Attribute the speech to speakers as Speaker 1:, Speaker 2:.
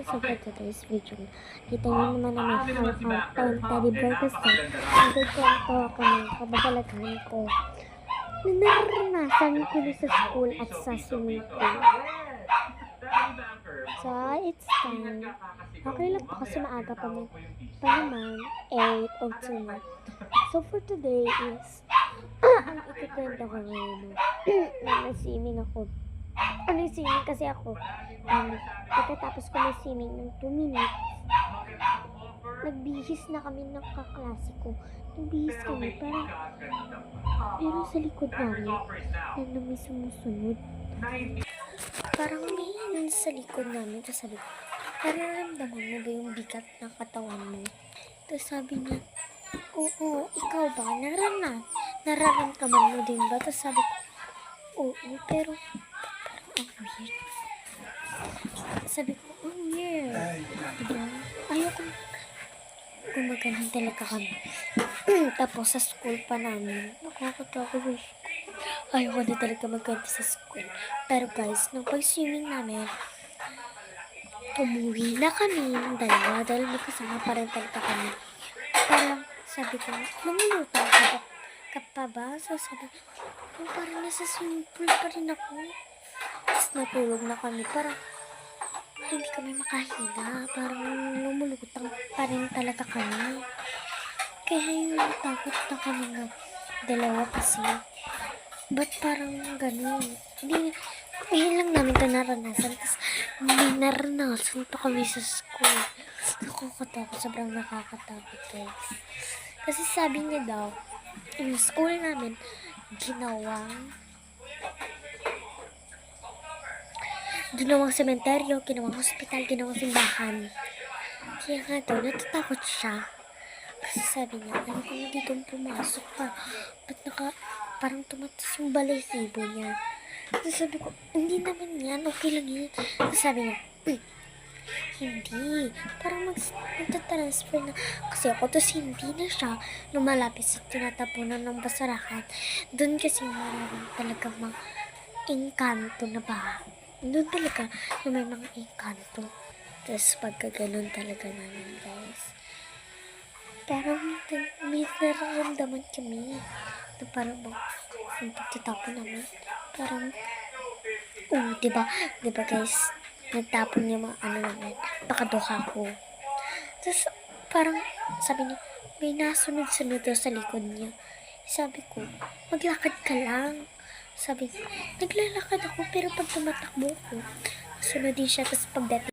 Speaker 1: So for today's video, kita nyo naman na may hang-out teddy bear kasi nagkwento ako ng kababalaghan ko na naranasan ko na sa school at sa swimming pool. So it's time. Okay lang po kasi maaga pa naman 8:02 na. So for today is ang ikukwento ko ngayon na swimming ako. Swimming kasi ako. Pagkatapos ko may swimming ng 2 minutes, nagbihis na kami ng kaklase ko. Nagbihis kami parang meron sa likod namin na may sumusunod. Parang may sa likod namin. Tapos sabi ko, nararamdaman mo ba yung bigat ng katawan mo? Tapos sabi niya, oo, ikaw ba? Nararamdaman mo din ba? Tapos sabi ko, oo, pero ang weird. Sabi ko, ang weird. Diba? Ayoko gumagaling talaga kami. Tapos sa school pa namin, nakakatawa ko. Ayoko na talaga magganti sa school. Pero guys, nung pag-swimming namin, umuwi na kami ng dalawa dahil magkasama pa rin talaga kami. Parang sabi ko, lumulutang ka pa ba? So sabi ko, parang nasa swimming pool pa rin ako. Tapos natulog na kami. Parang hindi kami makahinga. Parang lumulutang pa rin talaga kami. Kaya yung takot na kami nga dalawa kasi. Ba't parang ganun? Hindi, ngayon lang namin ito naranasan. Tapos may naranasan pa kami sa school. Nakakatakot. Sobrang nakakatakot guys. Kasi sabi niya daw, yung school namin, ginawang sementeryo, ginawang hospital, ginawang simbahan. Kaya nga daw, natatakot siya. Kasi sabi niya, ano kung hindi doon pumasok pa? Ba't parang tumatas yung balay-sibo niya? Kasi sabi ko, hindi naman yan, okay lang yun. Kasi sabi niya, hindi. Parang magta-transfer na. Kasi ako, tapos hindi na siya lumalapit sa tinatapunan ng basurahan. Doon kasi maraming talaga mga engkanto na ba? Doon talaga na may mga engkanto. Tapos pagka ganun talaga namin guys. Pero may nararamdaman kami na parang yung pagtatapon namin. Parang, diba guys, nagtapon niya mga ano namin, pakaduha ko. Tapos parang sabi niya, may nasunod-sunod daw sa likod niya. Sabi ko, maglakad ka lang. Sabi niya, naglalakad ako pero pag tumatakbo ko, sunod din siya. Tapos pagdating